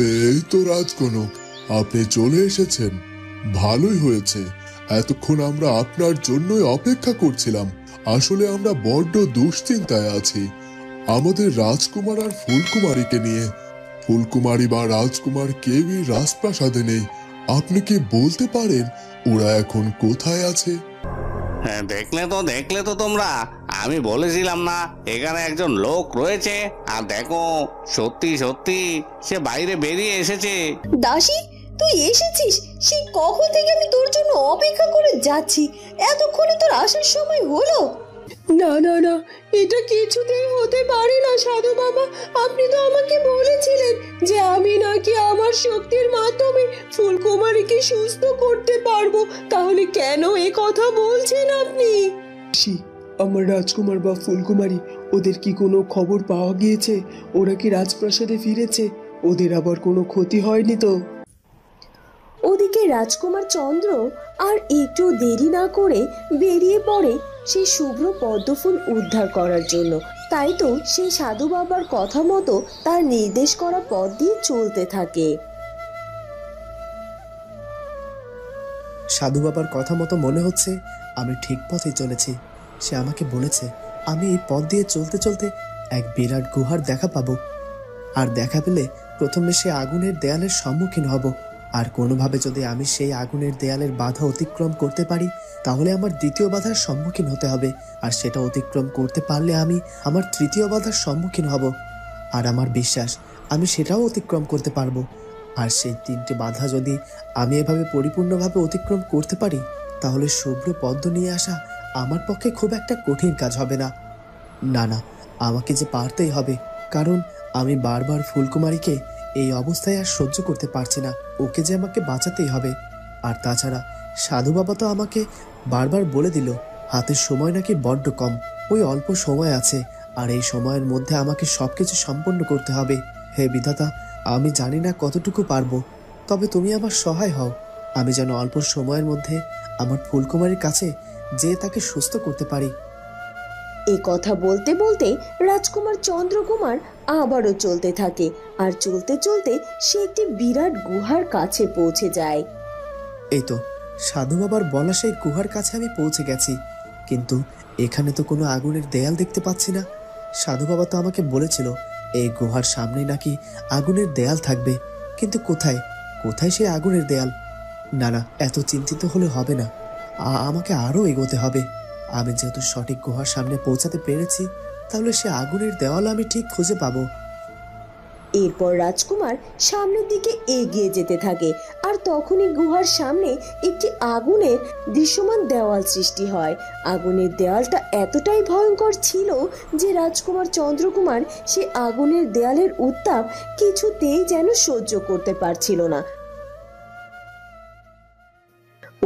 এই তো রাজকনক, আপনি চলে এসেছেন। ভালোই হয়েছে। এতক্ষণ আমরা আপনার জন্যই অপেক্ষা করছিলাম। আসলে আমরা বড্ড দুশ্চিন্তায় আছি আমাদের রাজকুমার আর ফুলকুমারীকে নিয়ে। ফুলকুমারী বা রাজকুমার কেউই রাজপ্রাসাদে নেই। আপনি কি বলতে পারেন ওরা এখন কোথায় আছে? হ্যাঁ, দেখলে তো তোমরা, আমি বলেছিলাম না এখানে একজন লোক রয়েছে। আর দেখো, সত্যি সত্যি সে বাইরে বেরিয়ে এসেছে। দাসী, তুই এসেছিস? সেই কখন থেকে আমি তোর জন্য অপেক্ষা করে যাচ্ছি। এতক্ষণে তোর আসার সময় হলো? না না না, এটা কিছুতেই হতে পারে না সাধু বাবা। আপনি তো আমাকে বলেছিলেন যে আমি নাকি আমার শক্তির মাধ্যমে ফুলকুমারীকে সুস্থ করতে পারবো। তাহলে কেন এ কথা বলছেন আপনি? আমার রাজকুমার বা ফুলকুমারী, ওদের কি কোনো খবর পাওয়া গিয়েছে? ওরা কি রাজপ্রাসাদে ফিরেছে? ওদের আবার কোনো ক্ষতি হয়নি তো? ওদিকে রাজকুমার চন্দ্র আর একটু দেরি না করে বেরিয়ে পড়ে সেই শুভ্র পদ্মফুল উদ্ধার করার জন্য। তাই তো সেই সাধু বাবার কথা মতো তার নির্দেশ করা পথ দিয়ে চলতে থাকে। সাধু বাবার কথা মতো মনে হচ্ছে আমি ঠিক পথে চলেছি। সে আমাকে বলেছে আমি এই পথ দিয়ে চলতে চলতে এক বিরাট গুহার দেখা পাবো। আর দেখা পেলে প্রথমে সে আগুনের দেয়ালের সম্মুখীন হব। আর কোনোভাবে যদি আমি সেই আগুনের দেয়ালের বাধা অতিক্রম করতে পারি, তাহলে আমার দ্বিতীয় বাধার সম্মুখীন হতে হবে। আর সেটা অতিক্রম করতে পারলে আমি আমার তৃতীয় বাধার সম্মুখীন হব। আর আমার বিশ্বাস আমি সেটাও অতিক্রম করতে পারবো। আর সেই তিনটে বাধা যদি আমি এভাবে পরিপূর্ণভাবে অতিক্রম করতে পারি, তাহলে শুভ্র পদ্ম নিয়ে আসা আমার পক্ষে খুব একটা কঠিন কাজ হবে না। না না, আমাকে যে পারতেই হবে, কারণ আমি বারবার ফুলকুমারীকে এই অবস্থায় আর সহ্য করতে পারছি না। ওকে যে আমাকে বাঁচাতেই হবে। আর তাছাড়া সাধু বাবা তো আমাকে বারবার বলে দিল হাতের সময় নাকি বড্ড কম, ওই অল্প সময় আছে। আর এই সময়ের মধ্যে আমাকে সবকিছু সম্পন্ন করতে হবে। হে বিধাতা, আমি জানি না কতটুকু পারবো, তবে তুমি আমার সহায় হও। আমি যেন অল্প সময়ের মধ্যে আমার ফুলকুমারীর কাছে যেয়ে তাকে সুস্থ করতে পারি। এ কথা বলতে বলতে রাজকুমার চন্দ্রকুমার আবারও চলতে থাকে। আর চলতে চলতে সে একটি বিরাট গুহার কাছে পৌঁছে যায়। এই তো সাধু বাবার বলা সেই গুহার কাছে আমি পৌঁছে গেছি, কিন্তু এখানে তো কোনো আগুনের দেয়াল দেখতে পাচ্ছি না। সাধু বাবা তো আমাকে বলেছিল এই গুহার সামনে নাকি আগুনের দেয়াল থাকবে, কিন্তু কোথায় কোথায় সেই আগুনের দেয়াল? না না, এত চিন্তিত হলে হবে না, আমাকে আরো এগোতে হবে। আমি যেহেতু সঠিক গুহার সামনে পৌঁছাতে পেরেছি, তাহলে সে আগুনের দেওয়াল আমি ঠিক খুঁজে পাবো। এরপর রাজকুমার সামনের দিকে এগিয়ে যেতে থাকে। আর তখনই গুহার সামনে একটি আগুনের দৃশ্যমান দেওয়াল সৃষ্টি হয়। আগুনের দেওয়ালটা এতটাই ভয়ঙ্কর ছিল যে রাজকুমার চন্দ্রকুমার সে আগুনের দেয়ালের উত্তাপ কিছুতেই যেন সহ্য করতে পারছিল না।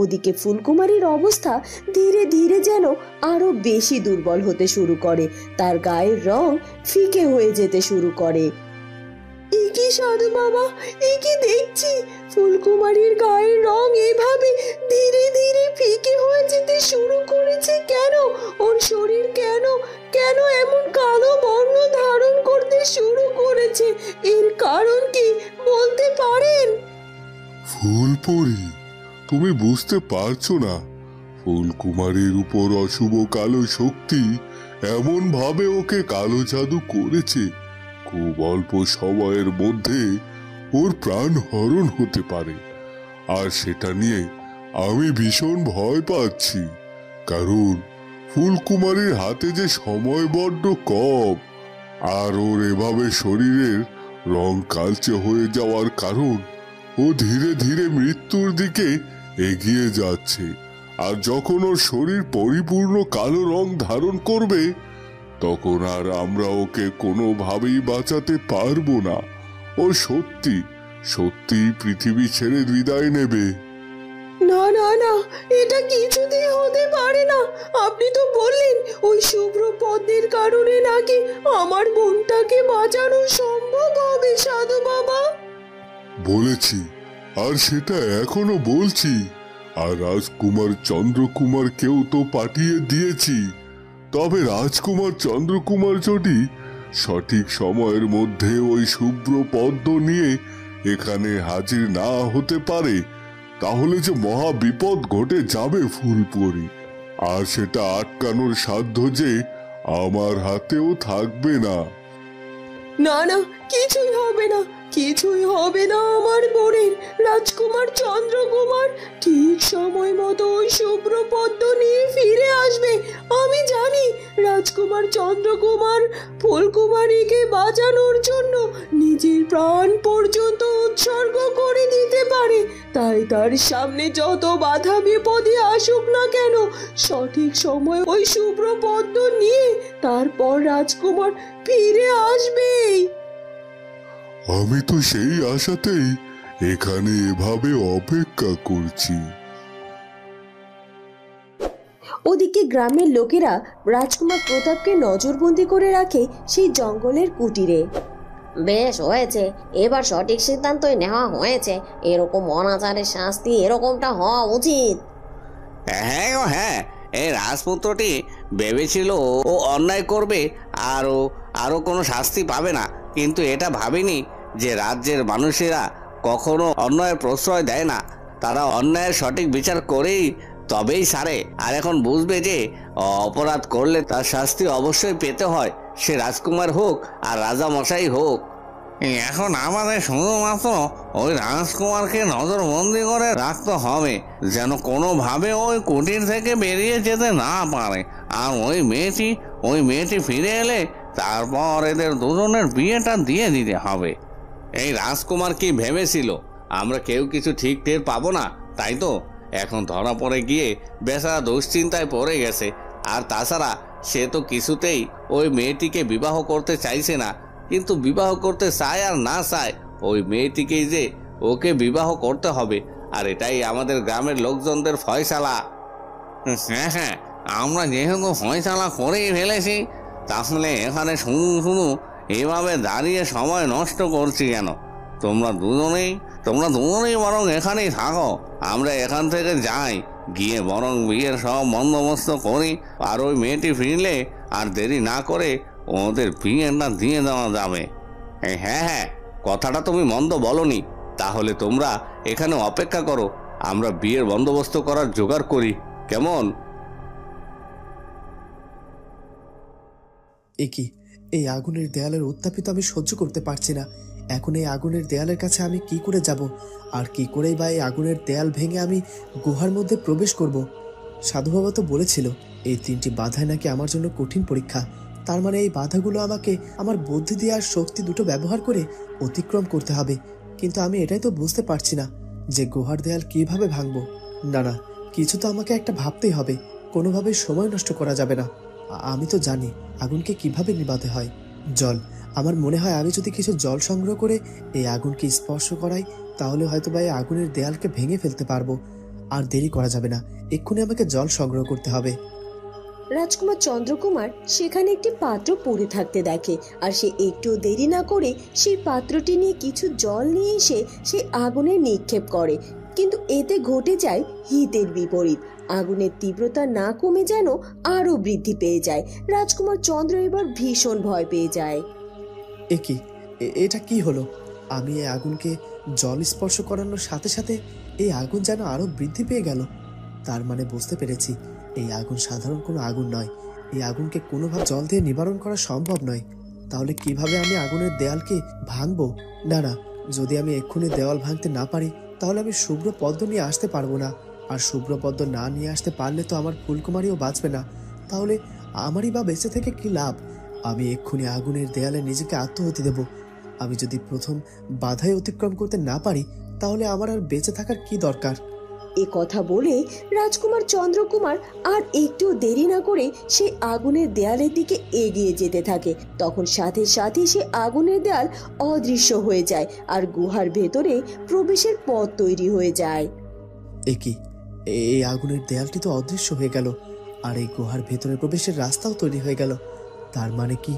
ওদিকে ফুলকুমারীর অবস্থা ধীরে ধীরে যেন আরো বেশি দুর্বল হতে শুরু করে। তার গায়ের রং ফিকে হয়ে যেতে শুরু করে। কি সাধু বাবা, কি দেখছি? ফুলকুমারীর গায়ের রং এভাবে ধীরে ধীরে ফিকে হয়ে যেতে শুরু করেছে কেন? ওর শরীর কেন কেন এমন কালো বর্ণ ধারণ করতে শুরু করেছে? এর কারণ কি বলতে পারেন? ফুলপরি, তুমি বুঝতে পারছো না? ফুলকুমারীর উপর অশুভ কালো শক্তি এমন ভাবে ওকে কালো জাদু করেছে, খুব অল্প সময়ের মধ্যে ওর প্রাণ হরণ হতে পারে। আর সেটা নিয়ে আমি ভীষণ ভয় পাচ্ছি, কারণ ফুলকুমারীর হাতে যে সময় বড্ড কম। আর ওর এভাবে শরীরের রং কালচে হয়ে যাওয়ার কারণ ও ধীরে ধীরে মৃত্যুর দিকে এগিয়ে যাচ্ছে। আর যখন ওর শরীর পরিপূর্ণ কালো রং ধারণ করবে, তখন আর আমরা ওকে কোনোভাবেই বাঁচাতে পারবো না। ও সত্যি সত্যি পৃথিবী ছেড়ে বিদায় নেবে। না না না, এটা কিছুতেই হতে পারে না। আপনি তো বললেন ওই শুভ্র পদ্মের কারণে নাকি আমার বোনটাকে বাঁচানো সম্ভব হবে সাধু বাবা। বলেছি, আর সেটা এখনো বলছি। আর রাজকুমার চন্দ্রকুমারকেও তো পাঠিয়ে দিয়েছি। তবে রাজকুমার চন্দ্রকুমার যদি সঠিক সময়ের মধ্যে ওই শুভ্র পদ্ম নিয়ে এখানে হাজির না হতে পারে তাহলে যে মহা বিপদ ঘটে যাবে ফুলপরি, আর সেটা আটকানোর সাধ্য যে আমার হাতেও থাকবে না। না না, কিছুই হবে না, কিছুই হবে না আমার বোনের রাজকুমার চন্দ্রকুমার ঠিক সময় মতো ওই শুভ্র পদ্ম নিয়ে ফিরে আসবে। আমি জানি রাজকুমার চন্দ্রকুমার ফুলকুমারীকে বাঁচানোর জন্য নিজের প্রাণ পর্যন্ত উৎসর্গ করে দিতে পারে। তাই তার সামনে যত বাধা বিপদে আসুক না কেন, সঠিক সময় ওই শুভ্র পদ্ম নিয়ে তারপর রাজকুমার ফিরে আসবেই। আমি তো সেই আশাতেই এখানে এভাবে অপেক্ষা করছি। ওদিকে গ্রামের লোকেরা রাজকুমার প্রতাপকে নজরবন্দি করে রাখে সেই জঙ্গলের কুটিরে। বেশ হয়েছে, এবার সঠিক সিদ্ধান্তই নেওয়া হয়েছে। এরকম অনাচারের শাস্তি এরকমটা হওয়া উচিত। হ্যাঁ গো হ্যাঁ, এই রাজপুত্রটি ভেবেছিল ও অন্যায় করবে আর ও আরও কোনো শাস্তি পাবে না, কিন্তু এটা ভাবেনি যে রাজ্যের মানুষেরা কখনো অন্যায়ের প্রশ্রয় দেয় না, তারা অন্যায়ের সঠিক বিচার করেই তবেই সারে। আর এখন বুঝবে যে অপরাধ করলে তার শাস্তি অবশ্যই পেতে হয়, সে রাজকুমার হোক আর রাজা মশাই হোক। এখন আমাদের শুধুমাত্র ওই রাজকুমারকে নজরবন্দি করে রাখতে হবে, যেন কোনোভাবে ওই কুটির থেকে বেরিয়ে যেতে না পারে। আর ওই মেয়েটি ফিরে এলে তারপর এদের দুজনের বিয়েটা দিয়ে দিতে হবে। এই রাজকুমার কি ভেবেছিল আমরা কেউ কিছু ঠিক টের পাবো না, তাই তো? এখন ধরা পড়ে গিয়ে বেচারা দুশ্চিন্তায় পড়ে গেছে। আর তাছাড়া সে তো কিছুতেই ওই মেয়েটিকে বিবাহ করতে চাইছে না, কিন্তু বিবাহ করতে চায় আর না চায় ওই মেয়েটিকেই যে ওকে বিবাহ করতে হবে, আর এটাই আমাদের গ্রামের লোকজনদের ফয়সালা। হ্যাঁ হ্যাঁ, আমরা যেহেতু ফয়সালা করেই ফেলেছি, তাহলে এখানে শুধু এভাবে দাঁড়িয়ে সময় নষ্ট করছি কেন? তোমরা দুজনেই বরং এখানেই থাকো, আমরা এখান থেকে যাই, গিয়ে বরং বিয়ের সব বন্দোবস্ত করি। আর ওই মেয়েটি ফিরলে আর দেরি না করে ওদের বিয়েটা দিয়ে দেওয়া যাবে। হ্যাঁ হ্যাঁ, কথাটা তুমি মন্দ বলনি। তাহলে তোমরা এখানে অপেক্ষা করো, আমরা বিয়ের বন্দোবস্ত করার জোগাড় করি, কেমন? এই আগুনের দেয়ালের উত্তাপিত আমি সহ্য করতে পারছি না। এখন এই আগুনের দেয়ালের কাছে আমি কি করে যাব, আর কি করেই বা এই আগুনের দেয়াল ভেঙে আমি গুহার মধ্যে প্রবেশ করব? সাধু বাবা তো বলেছিল এই 3টি বাধাই নাকি আমার জন্য কঠিন পরীক্ষা। তার মানে এই বাধাগুলো আমাকে আমার বুদ্ধি দিয়ে আর শক্তি দুটো ব্যবহার করে অতিক্রম করতে হবে। কিন্তু আমি এটাই তো বুঝতে পারছি না যে গুহার দেয়াল কিভাবে ভাঙবো। না, কিছু তো আমাকে একটা ভাবতেই হবে, কোনোভাবে সময় নষ্ট করা যাবে না। আমি তো জানি আগুনকে কিভাবে নিভাতে হয়। জল, আমার মনে হয় আমি যদি কিছু জল সংগ্রহ করে এই আগুনকে স্পর্শ করাই তাহলে হয়তো বা এই আগুনের দেয়ালকে ভেঙে ফেলতে পারবো। আর দেরি করা যাবে না, এক্ষুনি আমাকে জল সংগ্রহ করতে হবে। রাজকুমার চন্দ্রকুমার সেখানে একটি পাত্র পড়ে থাকতে দেখে, আর সে একটু দেরি না করে সেই পাত্রটি নিয়ে কিছু জল নিয়ে এসে সে আগুনে নিক্ষেপ করে। কিন্তু এতে ঘটে যায় হিতের বিপরীত। আগুনের তীব্রতা না কমে যেন আরো বৃদ্ধি পেয়ে যায়। রাজকুমার চন্দ্র এবার ভীষণ ভয় পেয়ে যায়। এটা কি হলো? আমি এই আগুনকে জল স্পর্শ করানোর সাথে সাথে এই আগুন যেন আরো বৃদ্ধি পেয়ে গেল। তার মানে বুঝতে পেরেছি এই আগুন সাধারণ কোনো আগুন নয়, এই আগুনকে কোনোভাবে জল দিয়ে নিবারণ করা সম্ভব নয়। তাহলে কিভাবে আমি আগুনের দেয়ালকে ভাঙবো? না, যদি আমি এক্ষুনি দেওয়াল ভাঙতে না পারি তাহলে আমি শুভ্র পদ্ম নিয়ে আসতে পারবো না। আর শুভ্র পদ্ম না নিয়ে আসতে পারলে তো আমার ফুলকুমারীও বাঁচবে না। তাহলে আমারই বা বেঁচে থেকে কি লাভ? আমি এক্ষুনি আগুনের দেয়ালে নিজেকে আত্মহতি দেব। আমি যদি প্রথম বাধাই অতিক্রম করতে না পারি তাহলে আমার আর বেঁচে থাকার কি দরকার? এ কথা বলে রাজকুমার চন্দ্রকুমার আর একটু দেরি না করে সে আগুনের দেয়ালের দিকে এগিয়ে যেতে থাকে। তখন সাথে সাথে সে আগুনের দেয়াল অদৃশ্য হয়ে যায় আর গুহার ভেতরে প্রবেশের পথ তৈরি হয়ে যায়। এই আগুনের দেয়ালটি তো অদৃশ্য হয়ে গেল, আর এই গুহার ভেতরে প্রবেশের রাস্তাও তৈরি হয়ে গেল। তার মানে কি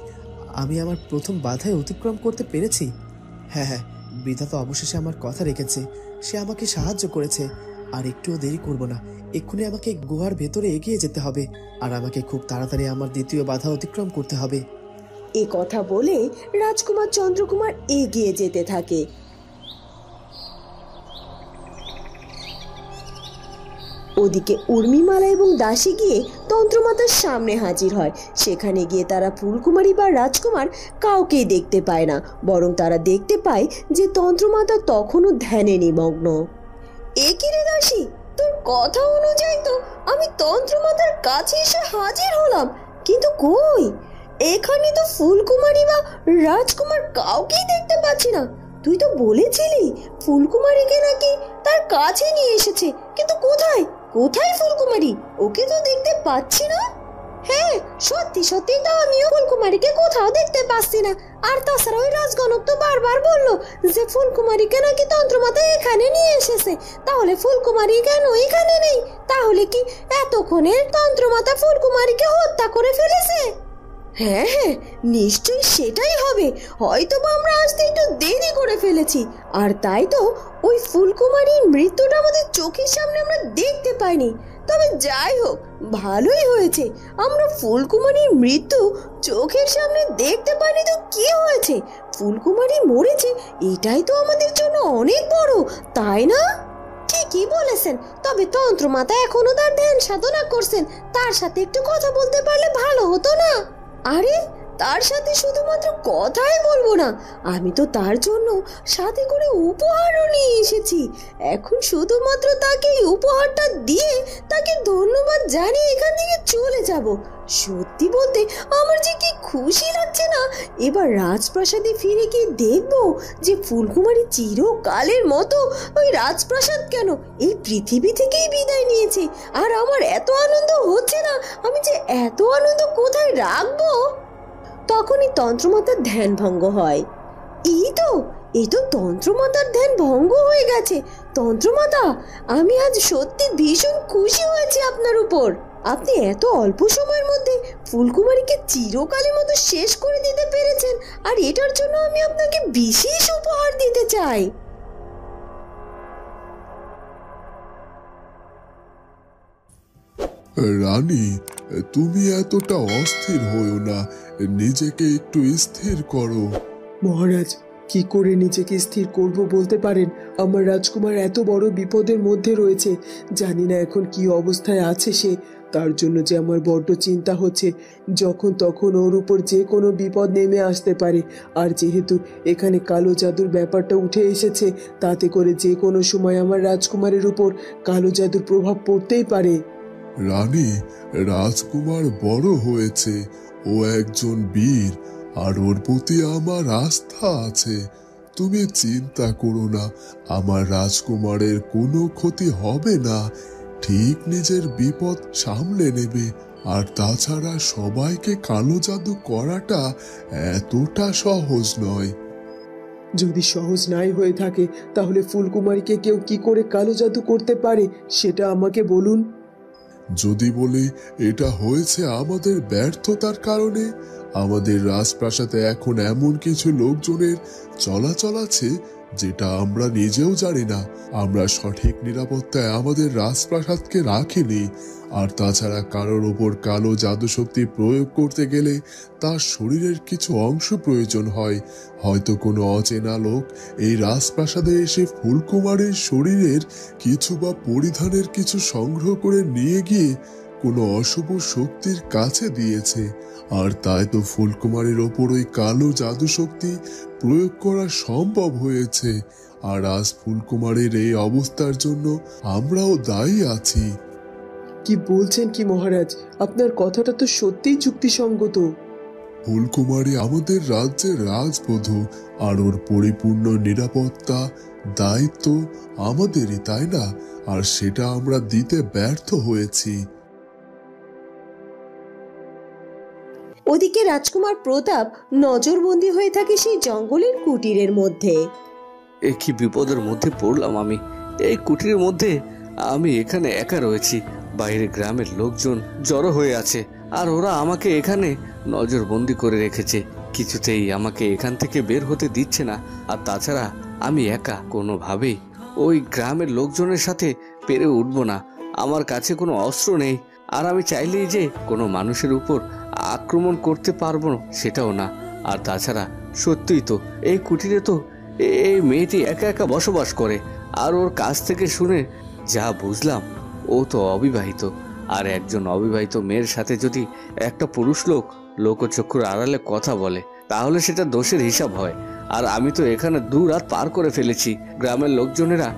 আমি আমার প্রথম বাধায় অতিক্রম করতে পেরেছি? হ্যাঁ, বিধাতা অবশেষে আমার কথা রেখেছে, সে আমাকে সাহায্য করেছে। আর একটুও দেরি করব না, এক্ষুনি আমাকে গুহার ভেতরে এগিয়ে যেতে হবে, আর আমাকে খুব তাড়াতাড়ি আমার দ্বিতীয় বাধা অতিক্রম করতে হবে। এ কথা বলে রাজকুমার চন্দ্রকুমার এগিয়ে যেতে থাকে। ওদিকে উর্মিমালা এবং দাসী গিয়ে তন্ত্রমাতার সামনে হাজির হয়। সেখানে গিয়ে তারা ফুলকুমারী বা রাজকুমার কাউকেই দেখতে পায় না, বরং তারা দেখতে পায় যে তন্ত্রমাতা তখনও ধ্যানে নিমগ্ন। এ কি রে দাসী, তোর কথা অনুযায়ী তো আমি তন্ত্রমাতার কাছে এসে হাজির হলাম, কিন্তু কই এখানে তো ফুলকুমারী বা রাজকুমার কাউকেই দেখতে পাচ্ছি না। তুই তো বলেছিলি ফুলকুমারীকে নাকি তার কাছে নিয়ে এসেছে, কিন্তু কোথায় কোথায় ফুলকুমারী? ওকে তো দেখতে পাচ্ছি না। হ্যাঁ, সত্যি সত্যি তো আমিও ফুলকুমারীকে কোথাও দেখতে পাচ্ছি না। আর তাছাড়া ওই রাজগণক তো বারবার বললো যে ফুলকুমারীকে নাকি তন্ত্রমাতা এখানে নিয়ে এসেছে। তাহলে ফুলকুমারী কেন এখানে নেই? তাহলে কি এতক্ষণে তন্ত্রমাতা ফুলকুমারীকে হত্যা করে ফেলেছে? হ্যাঁ হ্যাঁ, নিশ্চয়ই সেটাই হবে। হয়তো বা আমরা আসতে একটু দেরি করে ফেলেছি, আর তাই তো ওই ফুলকুমারীর মৃত্যুটা আমাদের চোখের সামনে আমরা দেখতে পাইনি। তবে যাই হোক, ভালোই হয়েছে আমরা ফুলকুমারীর মৃত্যু চোখের সামনে দেখতে পাইনি। তো কি হয়েছে, ফুলকুমারী মরেছে, এটাই তো আমাদের জন্য অনেক বড়, তাই না? ঠিকই বলেছেন। তবে তন্ত্রমাতা এখনো তার ধ্যান সাধনা করছেন, তার সাথে একটু কথা বলতে পারলে ভালো হতো না? আরে, তার সাথে শুধুমাত্র কথাই বলবো না, আমি তো তার জন্য সাথে করে উপহারও নিয়ে এসেছি। এখন শুধুমাত্র তাকে এই উপহারটা দিয়ে তাকে ধন্যবাদ জানিয়ে এখান থেকে চলে যাব। সত্যি বলতে আমার যে কি খুশি লাগছে না। এবার রাজপ্রাসাদে ফিরে গিয়ে দেখবো যে ফুলকুমারী চিরকালের মতো ওই রাজপ্রাসাদ কেন এই পৃথিবী থেকেই বিদায় নিয়েছে। আর আমার এত আনন্দ হচ্ছে না, আমি যে এত আনন্দ কোথায় রাখবো। তখনই তন্ত্রমাতার ধ্যান ভঙ্গ হয়। এই তো তন্ত্রমাতার ধ্যান ভঙ্গ হয়ে গেছে। তন্ত্রমাতা, আমি আজ সত্যি ভীষণ খুশি হয়েছি আপনার উপর। আপনি এত অল্প সময়ের মধ্যে ফুলকুমারীকে চিরকালের মতো শেষ করে দিতে পেরেছেন, আর এটার জন্য আমি আপনাকে বিশেষ উপহার দিতে চাই। রানী, তুমি এতটা অস্থির হইও না, নিজেকে একটু স্থির করো। মহারাজ, কি করে নিজেকে স্থির করব বলতে পারেন? আমার রাজকুমার এত বড় বিপদের মধ্যে রয়েছে, জানি না এখন কি অবস্থায় আছে সে। তার জন্য যে আমার বড্ড চিন্তা হচ্ছে। যখন তখন ওর উপর যে কোনো বিপদ নেমে আসতে পারে। আর যেহেতু এখানে কালো জাদুর ব্যাপারটা উঠে এসেছে, তাতে করে যে কোনো সময় আমার রাজকুমারের উপর কালো জাদুর প্রভাব পড়তেই পারে। রানী, রাজকুমার বড় হয়েছে, ও একজন বীর, আর ওর প্রতি আমার আস্থা আছে। তুমি চিন্তা করো না, আমার রাজকুমারের কোনো ক্ষতি হবে না, ঠিক নিজের বিপদ সামলে নেবে। আর তাছাড়া সবাইকে কালো জাদু করাটা এতটা সহজ নয়। যদি সহজ নাই হয়ে থাকে, তাহলে ফুলকুমারীকে কেউ কি করে কালো জাদু করতে পারে সেটা আমাকে বলুন। যদি বলি এটা হয়েছে আমাদের ব্যর্থতার কারণে, আমাদের রাজপ্রাসাদে এখন এমন কিছু লোকজনের চলাচল আছে যেটা আমরা নিজেও জানি না। আমরা সঠিক নিরাপত্তায় আমাদের রাজপ্রাসাদকে রাখিনি। আর তাছাড়া কারোর ওপর কালো জাদু শক্তি প্রয়োগ করতে গেলে তার শরীরের কিছু অংশ প্রয়োজন হয়। হয়তো কোনো অচেনা লোক এই রাজপ্রাসাদে এসে ফুলকুমারীর শরীরের কিছু বা পরিধানের কিছু সংগ্রহ করে নিয়ে গিয়ে কোনো অশুভ শক্তির কাছে দিয়েছে। আর তাই তো ফুলকুমারীর ওপর ওই কালো জাদু শক্তি প্রয়োগ করা সম্ভব হয়েছে। আর আজ ফুলকুমারীর এই অবস্থার জন্য আমরাও দায়ী আছি। কি বলছেন কি মহারাজ? আপনার কথাটা তো সত্যিই যুক্তিসঙ্গত। ফুলকুমারী আমাদের রাজ্যের রাজবধূ, আর ওর পরিপূর্ণ নিরাপত্তা দায়িত্ব আমাদেরই, তাই না? আর সেটা আমরা দিতে ব্যর্থ হয়েছি। ওদিকে রাজকুমার প্রতাপ নজরবন্দি হয়ে থাকে সেই জঙ্গলের কুটিরের মধ্যে। এ কি বিপদের মধ্যে পড়লাম আমি! এই কুটিরের মধ্যে আমি এখানে একা রয়েছি, বাইরে গ্রামের লোকজন জড়ো হয়ে আছে, আর ওরা আমাকে এখানে নজরবন্দি করে রেখেছে। কিছুতেই আমাকে এখান থেকে বের হতে দিচ্ছে না। আর তাছাড়া আমি একা, কোনোভাবেই ওই গ্রামের লোকজনের সাথে পেরে উঠবো না। আমার কাছে কোনো অস্ত্র নেই, আর আমি চাইলেই যে কোনো মানুষের উপর আক্রমণ করতে পারবো সেটাও না। আর তাছাড়া সত্যিই তো এই কুটিরে তো এই মেয়েটি একা একা বসবাস করে। আর ওর কাছ থেকে শুনে যা বুঝলাম, ও তো অবিবাহিত, আর একজন অবিবাহিত মেয়ের সাথে যদি একটা পুরুষ লোক লোকচক্ষুর আড়ালে কথা বলে তাহলে সেটা দোষের হিসাব হয়। আর আমি তো এখানে 2 রাত পার করে ফেলেছি। গ্রামের লোকজনেরা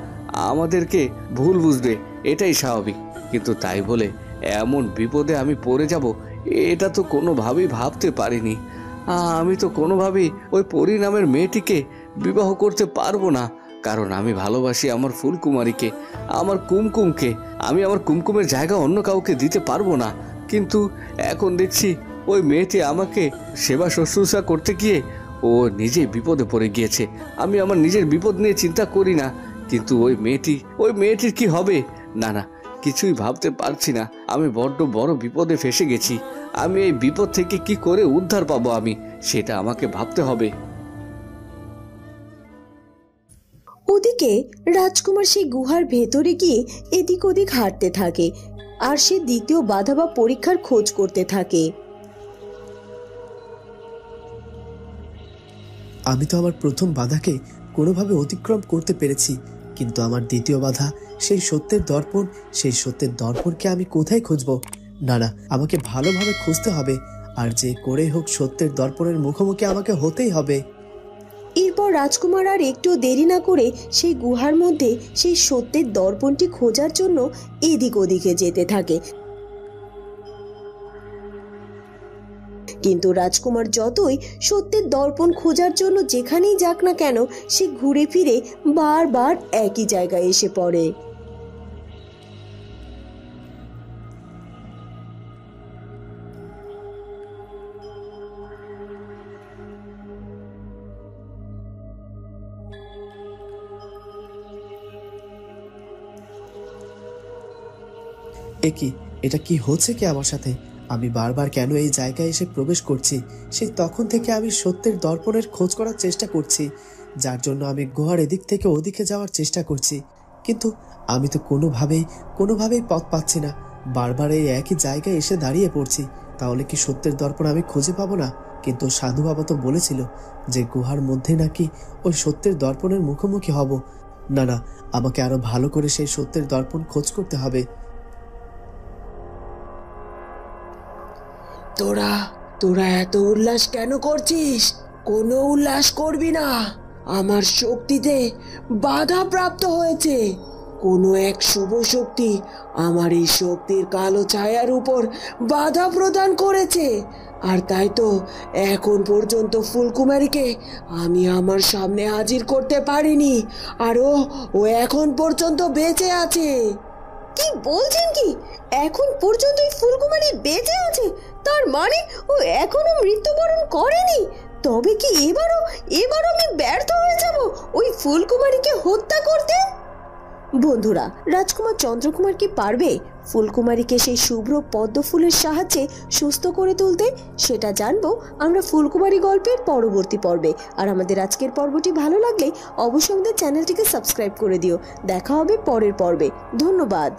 আমাদেরকে ভুল বুঝবে, এটাই স্বাভাবিক, কিন্তু তাই বলে এমন বিপদে আমি পড়ে যাব এটা তো কোনোভাবেই ভাবতে পারিনি। আমি তো কোনোভাবেই ওই পরি নামের মেয়েটিকে বিবাহ করতে পারবো না, কারণ আমি ভালোবাসি আমার ফুলকুমারীকে, আমার কুমকুমকে। আমি আমার কুমকুমের জায়গা অন্য কাউকে দিতে পারবো না। কিন্তু এখন দেখছি ওই মেয়েটি আমাকে সেবা শুশ্রূষা করতে গিয়ে ও নিজেই বিপদে পড়ে গিয়েছে। আমি আমার নিজের বিপদ নিয়ে চিন্তা করি না, কিন্তু ওই মেয়েটির কি হবে? না না, কিছুই ভাবতে পারছি না। আমি বড্ড বড় বিপদে ফেসে গেছি। আমি এই বিপদ থেকে কি করে উদ্ধার পাবো আমি, সেটা আমাকে ভাবতে হবে। ওদিকে রাজকুমার সেই গুহার ভেতরে গিয়ে এদিক ওদিক হাঁটতে থাকে আর সে দ্বিতীয় বাধা বা পরীক্ষার খোঁজ করতে থাকে। আমি তো আমার প্রথম বাধাকে কোনোভাবে অতিক্রম করতে পেরেছি, কিন্তু আমার দ্বিতীয় বাধা সেই সত্যের দর্পণ। সেই সত্যের দর্পণকে আমি কোথায় খুঁজবো? না না, আমাকে ভালোভাবে খুঁজতে হবে, আর যে করে হোক সত্যের দর্পণের মুখোমুখি আমাকে হতেই হবে। এরপর রাজকুমার আর একটু দেরি না করে সেই গুহার মধ্যে সেই সত্যের দর্পণটি খোঁজার জন্য এদিক ওদিকে যেতে থাকে। কিন্তু রাজকুমার যতই সত্যের দর্পণ খোঁজার জন্য যেখানেই যাক না কেন, সে ঘুরে ফিরে বারবার একই জায়গায় এসে পড়ে। এটা কি হচ্ছে কি আমার সাথে? আমি বারবার কেন এই জায়গায় এসে প্রবেশ করছি? সেই তখন থেকে আমি সত্যের দর্পণের খোঁজ করার চেষ্টা করছি, যার জন্য আমি গুহার এদিক থেকে ওদিকে যাওয়ার চেষ্টা করছি, কিন্তু আমি তো কোনোভাবেই পথ পাচ্ছি না। বারবার এই একই জায়গায় এসে দাঁড়িয়ে পড়ছি। তাহলে কি সত্যের দর্পণ আমি খুঁজে পাবো না? কিন্তু সাধু বাবা তো বলেছিল যে গুহার মধ্যে নাকি ওই সত্যের দর্পণের মুখোমুখি হব। না না, আমাকে আরো ভালো করে সেই সত্যের দর্পণ খোঁজ করতে হবে। তোরা এত উল্লাস কেন করছিস? কোনো উল্লাস করবি না। আমার শক্তিতে বাধা প্রাপ্ত হয়েছে। কোনো এক শুভ শক্তি আমার এই শক্তির কালো ছায়ার উপর বাধা প্রদান করেছে, আর তাই তো এখন পর্যন্ত ফুলকুমারীকে আমি আমার সামনে হাজির করতে পারিনি, আর ও এখন পর্যন্ত বেঁচে আছে। কি বলছেন কি? এখন পর্যন্ত ফুলকুমারী বেঁচে আছে? তার মানে ও এখনো মৃত্যুবরণ করেনি? তবে কি এবারও আমি ব্যর্থ হয়ে যাব ওই ফুলকুমারীকে হত্যা করতে? বন্ধুরা, রাজকুমার চন্দ্রকুমার কি পারবে ফুলকুমারীকে সেই শুভ্র পদ্ম ফুলের সাহায্যে সুস্থ করে তুলতে? সেটা জানবো আমরা ফুলকুমারী গল্পের পরবর্তী পর্বে। আর আমাদের আজকের পর্বটি ভালো লাগলে অবশ্যই আমাদের চ্যানেলটিকে সাবস্ক্রাইব করে দিও। দেখা হবে পরের পর্বে। ধন্যবাদ।